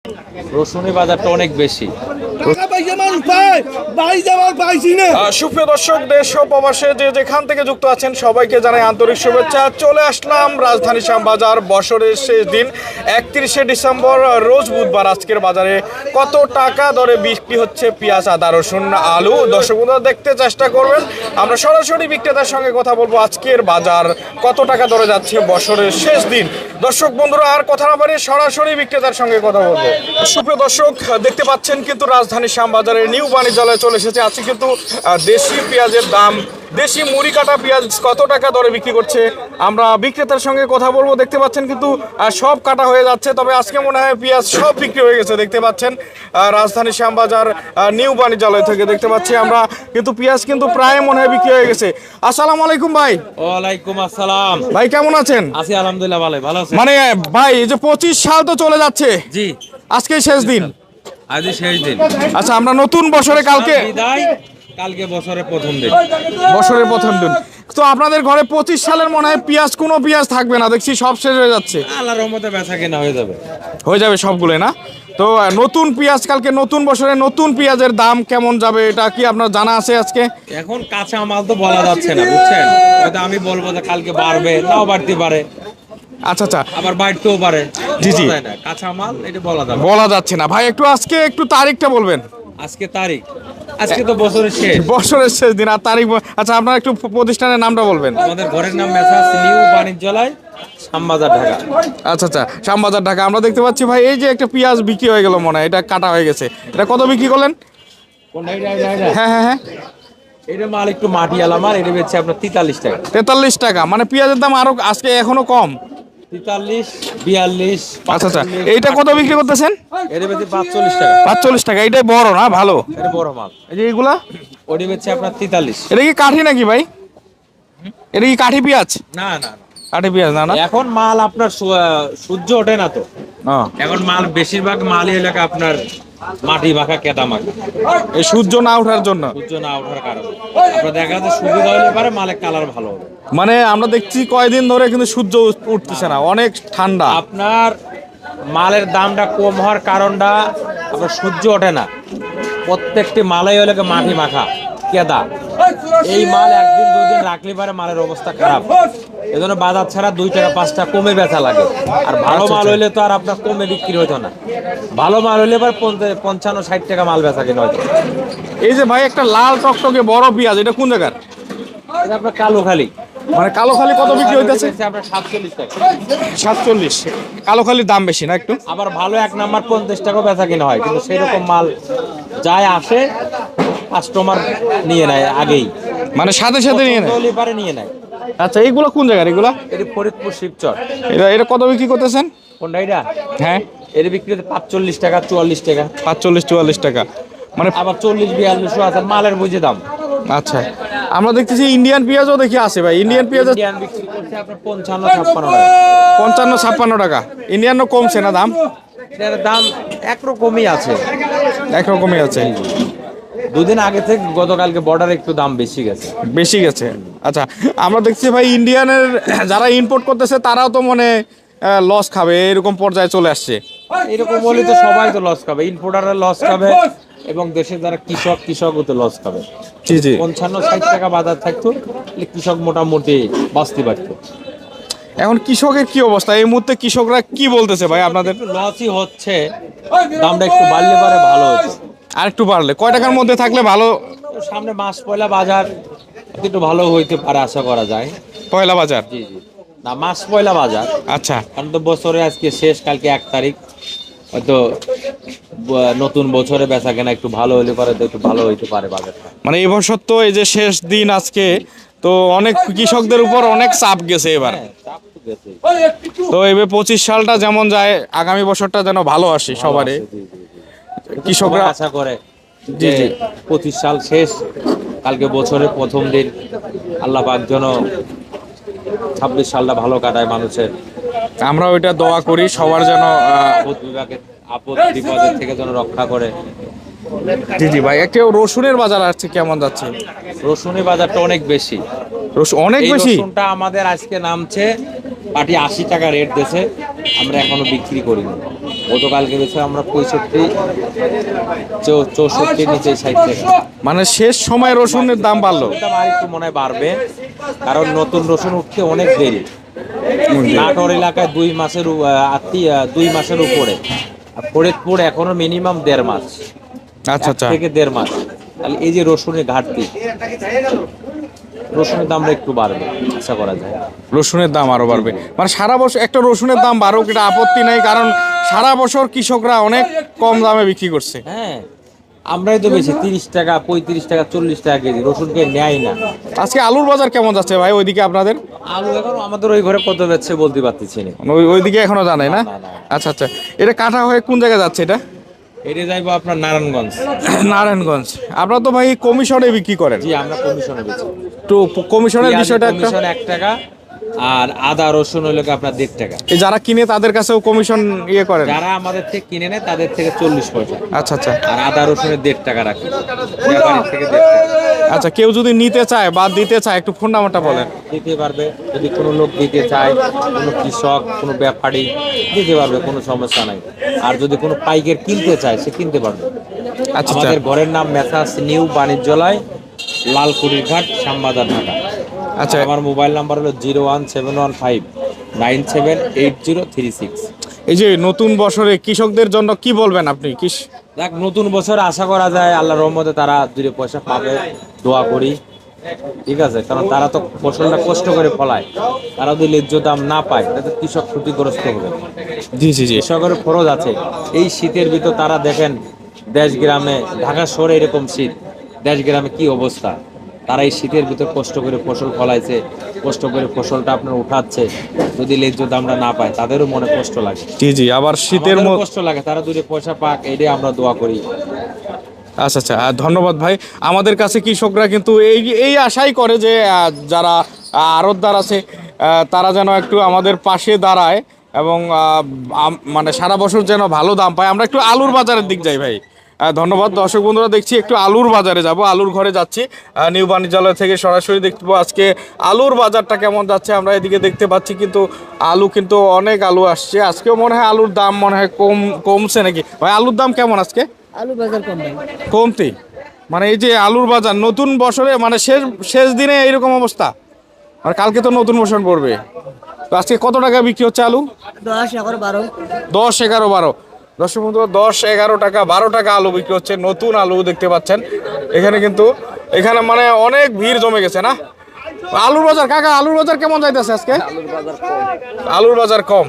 রসুনের বাজারটা অনেক বেশি। সুপ্রিয় দর্শক, দেশ ও প্রবাসে যে যেখান থেকে যুক্ত আছেন সবাইকে জানাই আন্তরিক শুভেচ্ছা। চলে আসলাম রাজধানী শ্যামবাজার, বছরের শেষ দিন 31শে ডিসেম্বর, রোজ বুধবার। আজকের বাজারে কত টাকা দরে বিক্রি হচ্ছে পেঁয়াজ, আদা, রসুন, আলু, দর্শক বন্ধুরা দেখতে চেষ্টা করবেন। আমরা সরাসরি বিক্রেতার সঙ্গে কথা বলবো আজকের বাজার কত টাকা দরে যাচ্ছে বছরের শেষ দিন। দর্শক বন্ধুরা, আর কথা না বাড়িয়ে সরাসরি বিক্রেতার সঙ্গে কথা বলবো। সুপ্রিয় দর্শক, দেখতে পাচ্ছেন কিন্তু রাজধানী শ্যামবাজারের নিউ বাণিজ্যালয়ে চলে এসেছে। আজকে কিন্তু দেশি পেঁয়াজের দাম, দেশি মুড়ি কাটা পেঁয়াজ কত টাকা দরে বিক্রি করছে আমরা বিক্রেতার সঙ্গে কথা বলবো। দেখতে পাচ্ছেন কিন্তু সব কাটা হয়ে যাচ্ছে, তবে আজকে মনে হয় পেঁয়াজ সব বিক্রি হয়ে গেছে। দেখতে পাচ্ছেন রাজধানী শ্যামবাজার নিউ বাণিজ্যালয় থেকে দেখতে পাচ্ছি আমরা কিন্তু পেঁয়াজ কিন্তু প্রায় মনে হয় বিক্রি হয়ে গেছে। আসসালামু আলাইকুম ভাই। ওয়ালাইকুম আসসালাম। ভাই কেমন আছেন? আছি আলহামদুলিল্লাহ, ভালো আছেন? মানে ভাই, এই যে 25 সাল তো চলে যাচ্ছে, জি আজকে শেষ দিন। আজই শেষ দিন। আচ্ছা, আমরা নতুন বছরে কালকে বিদায়, কালকে বছরের প্রথম দিন। বছরের প্রথম দিন। তো আপনাদের ঘরে 25 সালের মনে হয় পেঁয়াজ, কোনো পেঁয়াজ থাকবে না, দেখছি সব শেষ হয়ে যাচ্ছে। আল্লাহর রহমতে বেচা কেনা হয়ে যাবে। হয়ে যাবে সবগুলো না? তো নতুন পেঁয়াজ, কালকে নতুন বছরে নতুন পেঁয়াজের দাম কেমন যাবে এটা কি আপনার জানা আছে আজকে? এখন কাঁচা মাল তো বলা যাচ্ছে না, বুঝছেন? হয়তো আমি বলবো যে কালকে বাড়বে, নাও বাড়তে পারে, আচ্ছা আচ্ছা, আবার বাড়তেও পারে। জি জি, বলা যায় না, কাঁচা মাল এটা বলা যাচ্ছে না। ভাই একটু আজকে একটু তারিখটা বলবেন। আজকে তারিখ, আজকে তো বছরের শেষ, বছরের শেষ দিন আর তারিখ। আচ্ছা, আপনার একটু প্রতিষ্ঠানের নামটা বলবেন। আমাদের ঘরের নাম মেসার্স নিউ বাণিজ্যালয়, শ্যামবাজার, ঢাকা। আচ্ছা আচ্ছা, শ্যামবাজার, ঢাকা। আমরা দেখতে পাচ্ছি ভাই, এই যে একটা পেঁয়াজ বিক্রি হয়ে গেল মনে হয়, এটা কাটা হয়ে গেছে। এটা কত বিক্রি করলেন? হ্যাঁ হ্যাঁ হ্যাঁ, এটা মাল একটু মাটিয়ালা মাল, এটা বেচছে আপনার 43 টাকা। 43 টাকা। মানে পেঁয়াজের দাম আরো আজকে এখনো কম। 43, 42। আচ্ছা আচ্ছা, এইটা কত বিক্রি করতেছেন? এটা বেচছে 45 টাকা। 45 টাকা। এইটাই বড় না, ভালো। এটা বড় মাল। এই যে এইগুলা, ওটা বেচছে আপনার 43। এটা কি কাঠি নাকি ভাই? এটা কি কাঠি পেঁয়াজ? না না, কাঠি পেঁয়াজ না? না, এখন মাল আপনার সূর্য ওঠে না তো। হ্যাঁ, এখন মাল বেশিরভাগ মালই এলাকা আপনার মাটি মাখা, কেদা মাখা। এই সূর্য না ওঠার জন্য। সূর্য না ওঠার কারণে আপনার দেখা যাচ্ছে সুবিধা হলে পারে মালের কালার ভালো হবে। মানে আমরা দেখছি কয়দিন ধরে কিন্তু সূর্য উঠতেছে না, অনেক ঠান্ডা। আপনার মালের দামটা কম হওয়ার কারণটা আপনার সূর্য ওঠে না। প্রত্যেকটি মালাই হলে মাটি মাখা, কেদা। এই মাল একদিন দুদিন রাখলে পারে মালের অবস্থা খারাপ। এজন্য বাজার ছাড়া 2 টাকা 5 টাকা কমে বেচা লাগে। আর ভালো মাল হইলে তো আর আপনার কমে বিক্রি হতো না। ভালো মাল হইলে এবার 55-60 টাকা মাল বেচা কিনা হতো। এই যে ভাই, একটা লাল টকটকে বড় পেঁয়াজ, এটা কোন জায়গার? এটা আপনার কালো খালি। মানে কালো খালি কত বিক্রি হইতেছে? আপনার 47 টাকা। 47। কালো খালির দাম বেশি না একটু? আবার ভালো 1 নাম্বার 50 টাকা বেচা কিনা হয়, কিন্তু সেই রকম মাল যায় আসে, কাস্টমার নিয়ে নেয় আগেই, মানে সাথে সাথে নিয়ে নেয়। পারে নিয়ে নেয়। আচ্ছা, এইগুলো কোন জায়গার এগুলা? এটি ফরিদপুর শিবচর। এটা এটা কত বিক্রি করতেছেন? কোনটা এটা? হ্যাঁ, এর বিক্রি হচ্ছে 45 টাকা, 44 টাকা। 45-44 টাকা। মানে আবার 40-42 আছে, মালের বুঝে দাম। আচ্ছা, আমরা দেখতেছি ইন্ডিয়ান পেঁয়াজও দেখি আছে ভাই। ইন্ডিয়ান পেঁয়াজ ইন্ডিয়ান বিক্রি করছে আপনার 55-56 টাকা। 55-56 টাকা। ইন্ডিয়ানও কমছে না দাম? এটার দাম একরকমই আছে, একরকমই আছে। দুদিন আগে থেকে গতকালকে বর্ডারে একটু দাম বেশি গেছে। বেশি গেছে। আচ্ছা, আমরা দেখছি ভাই ইন্ডিয়ানের যারা ইম্পোর্ট করতেছে তারাও তো মনে লস খাবে, এরকম পর্যায়ে চলে আসছে। এরকম বলে তো সবাই তো লস খাবে, ইম্পোর্টাররা লস খাবে এবং দেশের যারা কৃষকও তো লস খাবে। জি জি, 55-60 টাকা বাজার থাকতো, তাহলে কৃষক মোটামুটি বাঁচতে পারতো। এখন কৃষকের কি অবস্থা এই মুহূর্তে? কৃষকরা কি বলতেছে ভাই আপনাদের? লসই হচ্ছে, দামটা একটু বাড়লে পারে ভালো হতো। আর একটু বাড়লে কয় টাকার মধ্যে থাকলে ভালো? সামনে মাস পয়লা বাজার একটু ভালো হইতে পারে আশা করা যায়। পয়লা বাজার? জি জি, না মাস পয়লা বাজার। আচ্ছা, কারণ তো বছরে আজকে শেষ, কালকে 1 তারিখ, হয়তো নতুন বছরে বেচা কেনা একটু ভালো হলে পারে, তো একটু ভালো হইতে পারে বাজারটা। মানে এই বছর তো এই যে শেষ দিন আজকে, তো অনেক কৃষকদের উপর অনেক চাপ গেছে এবার। হ্যাঁ, চাপ তো গেছেই। তো এবার 25 সালটা যেমন যায়, আগামী বছরটা যেন ভালো আসে সবারই। জি, জি, জি। কৃষকরা সবাই আশা করে জি, যে জি। 25 সাল শেষ, কালকে বছরের প্রথম দিন। আল্লাহ পাক যেন 26 সালটা ভালো কাটায় মানুষের। আমরা ওইটা দোয়া করি সবার যেন আপদ বিপদের থেকে যেন রক্ষা করে। জি জি ভাই, একটা রসুনের বাজার আছে কেমন যাচ্ছে? রসুনের বাজারটা অনেক বেশি। রসুন অনেক এই বেশি? রসুনটা আমাদের আজকে নামছে পাটি 80 টাকা রেট দিয়েছে, আমরা এখনো বিক্রি করিনি। গতকালকে বেছে আমরা 65, 64 নিচে 60 টাকা। মানে শেষ সময় রসুনের দাম বাড়লো। দাম আর একটু মনে হয় বাড়বে, কারণ নতুন রসুন উঠতে অনেক দেরি। নাটোর এলাকায় 2 মাসের উপরে, আর ফরিদপুর এখনো মিনিমাম 1.5 মাস। আচ্ছা 1 থেকে 1.5 মাস। তাহলে এই যে রসুনের ঘাটতি, রসুনের দামটা একটু বাড়বে আশা করা যায়। রসুনের দাম আরো বাড়বে, মানে সারা বছর একটা রসুনের দাম বাড়ুক, এটা আপত্তি নেই, কারণ সারা বছর কৃষকরা অনেক কম দামে বিক্রি করছে। হ্যাঁ, আমরাই তো বেশি 30 টাকা, 35 টাকা, 40 টাকা কেজি, রসুনকে নেয় না। আজকে আলুর বাজার কেমন যাচ্ছে ভাই ওইদিকে আপনাদের? আলু এখন আমাদের ওই ঘরে কত বেচছে বলতে পারতেছি না। ওইদিকে এখনো জানাই না? আচ্ছা আচ্ছা, এটা কাটা হয়ে কোন জায়গায় যাচ্ছে এটা? এটা যাইবো আপনার নারায়ণগঞ্জ। নারায়ণগঞ্জ। আপনারা তো ভাই কমিশনে বিক্রি করেন? জি, আমরা কমিশনে বেচি। তো কমিশনের বিষয়টা একটা, কমিশন 1 টাকা, আর আদা রসুন হলো আপনার 1.5 টাকা। এই যারা কিনে তাদের কাছেও কমিশন ইয়ে করেন? যারা আমাদের থেকে কিনে নেয় তাদের থেকে 40 পয়সা। আচ্ছা আচ্ছা। আর আদা রসুনের 1.5 টাকা রাখি ব্যাপারীর থেকে 1.5 টাকা। আচ্ছা, কেউ যদি নিতে চায় বা দিতে চায় একটু ফোন নাম্বারটা বলেন। দিতে পারবে, যদি কোনো লোক দিতে চায়, কোনো কৃষক, কোনো ব্যাপারী দিতে পারবে, কোনো সমস্যা নাই। আর যদি কোনো পাইকার কিনতে চায় সে কিনতে পারবে। আচ্ছা, আমাদের ঘরের নাম মেসার্স নিউ বাণিজ্যালয়, লালকুড়ির ঘাট, শ্যামবাজার, ঢাকা। আচ্ছা, আমার মোবাইল নাম্বার হলো 01715978036। এই যে নতুন বছরে কৃষকদের জন্য কি বলবেন আপনি? দেখ, নতুন বছর আশা করা যায় আল্লাহর রহমতে তারা 2 পয়সা পাবে, দোয়া করি। ঠিক আছে, কারণ তারা তো ফসলটা কষ্ট করে ফলায়, তারা যদি ন্যায্য দাম না পায় তাতে কৃষক ক্ষতিগ্রস্ত হবে। জি জি জি। কৃষকের খরচ আছে। এই শীতের ভিতর তারা দেখেন দেশ গ্রামে, ঢাকা শহরে এরকম শীত, দেশ গ্রামে কি অবস্থা। তারা এই শীতের ভিতর কষ্ট করে ফসল ফলাইছে, কষ্ট করে ফসলটা আপনার উঠাচ্ছে, যদি ন্যায্য দামটা না পায় তাদেরও মনে কষ্ট লাগে। জি জি, আবার শীতের কষ্ট লাগে, তারা 2 পয়সা পাক, এটাই আমরা দোয়া করি। আচ্ছা আচ্ছা, ধন্যবাদ ভাই। আমাদের কাছে কৃষকরা কিন্তু এই আশাই করে যে যারা আড়তদার আছে তারা যেন একটু আমাদের পাশে দাঁড়ায় এবং মানে সারা বছর যেন ভালো দাম পায়। আমরা একটু আলুর বাজারের দিক যাই ভাই। ধন্যবাদ। দর্শক বন্ধুরা, দেখছি একটু আলুর বাজারে যাব, আলুর ঘরে যাচ্ছি, নিউ বাণিজ্যালয় থেকে সরাসরি দেখবো আজকে আলুর বাজারটা কেমন যাচ্ছে। আমরা এদিকে দেখতে পাচ্ছি কিন্তু আলু কিন্তু অনেক আলু আসছে। আজকেও মনে হয় আলুর দাম মনে হয় কমছে নাকি ভাই? আলুর দাম কেমন আজকে? আলু বাজার কম ভাই। কমতি, মানে এই যে আলুর বাজার নতুন বছরে মানে শেষ দিনে এইরকম অবস্থা, আর কালকে তো নতুন বছর পড়বে। তো আজকে কত টাকা বিক্রি হচ্ছে আলু? 10, 11, 12। 10, 11, 12। দর্শক বন্ধুরা, 10, 11 টাকা, 12 টাকা আলু বিক্রি হচ্ছে। নতুন আলু দেখতে পাচ্ছেন এখানে, কিন্তু এখানে মানে অনেক ভিড় জমে গেছে না? আলুর বাজার কাকা, আলুর বাজার কেমন যাইতেছে আজকে? আলুর বাজার কম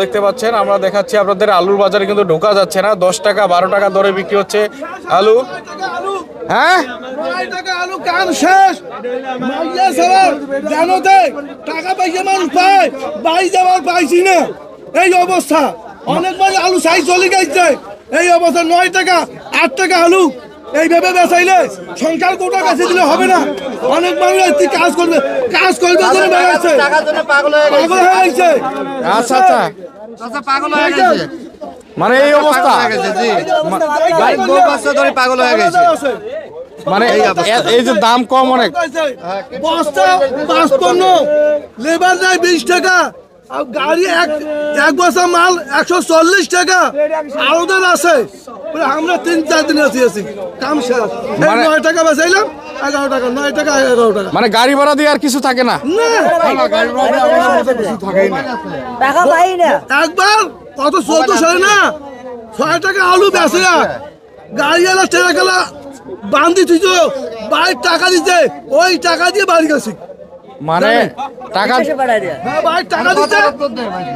দেখতে পাচ্ছেন। আমরা দেখাচ্ছি আপনাদের আলুর বাজারে কিন্তু ঢোকা যাচ্ছে না। 10 টাকা, 12 টাকা দরে বিক্রি হচ্ছে আলু। হ্যাঁ, আলু কাম শেষ, জানো তো টাকা পয়সা মানুষ পায়, বাড়ি যাওয়ার পাইছি না, এই অবস্থা। অনেক মানুষ আলু চাই চলে গেছে, এই অবস্থা। 9 টাকা, 8 টাকা আলু এইভাবে বেচাইলে সংসার কোটা বেঁচে দিলে হবে না। অনেক মানুষ কাজ করবে জন্য বেড়াচ্ছে, পাগল হয়ে গেছে। আচ্ছা আচ্ছা, পাগল হয়ে গেছে, মানে এই অবস্থা, পাগল হয়ে গেছে। মানে এই যে দাম কম অনেক, বস্তা 55, লেবার নেয় 20 টাকা, আর গাড়ি এক বস্তা মাল 140 টাকা। আরোদের আছে, আমরা 3-4 দিন আছি কাম শেষ। 9 টাকা বেচাইলাম, 11 টাকা, 9 টাকা, 11 টাকা। মানে গাড়ি ভাড়া দিয়ে আর কিছু থাকে না। টাকা পাই না। একবার কত 14 সালে না 6 টাকা আলু বেচে না, গাড়ি এলা টেরা গেলা বান্ধি তুই তো বাইর টাকা দিতে, ওই টাকা দিয়ে বাড়ি গেছি। মানে টাকা, হ্যাঁ ভাই, টাকা দিতে।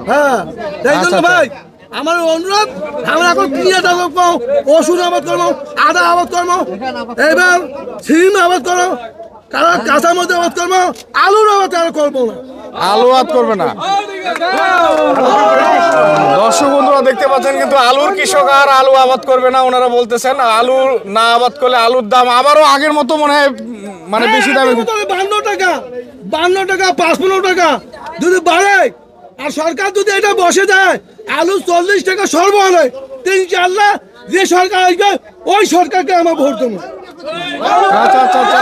হ্যাঁ, তাই জন্য ভাই আমার অনুরোধ, আমরা এখন পিঁয়াজ আবাদ করবো, রসুন আবাদ করবো, আদা আবাদ করবো, এবার সিম আবাদ করবো, কারণ কাঁচা মধ্যে আবাদ করবো, আলুর আবাদ আর করবো না। আলু আবাদ করবে না। দর্শক বন্ধুরা দেখতে পাচ্ছেন কিন্তু আলুর কৃষক আর আলু আবাদ করবে না। ওনারা বলতেছেন আলু না আবাদ করলে আলুর দাম আবারও আগের মতো মনে হয় মানে বেশি দামে। 52 টাকা, 55 টাকা যদি বাড়ে, আর সরকার যদি এটা বসে দেয়, আলু 40 টাকা সর্বহারে, ইনশাআল্লাহ যে সরকার আসবে ওই সরকারকে আমরা ভোট দেবো। আচ্ছা আচ্ছা আচ্ছা,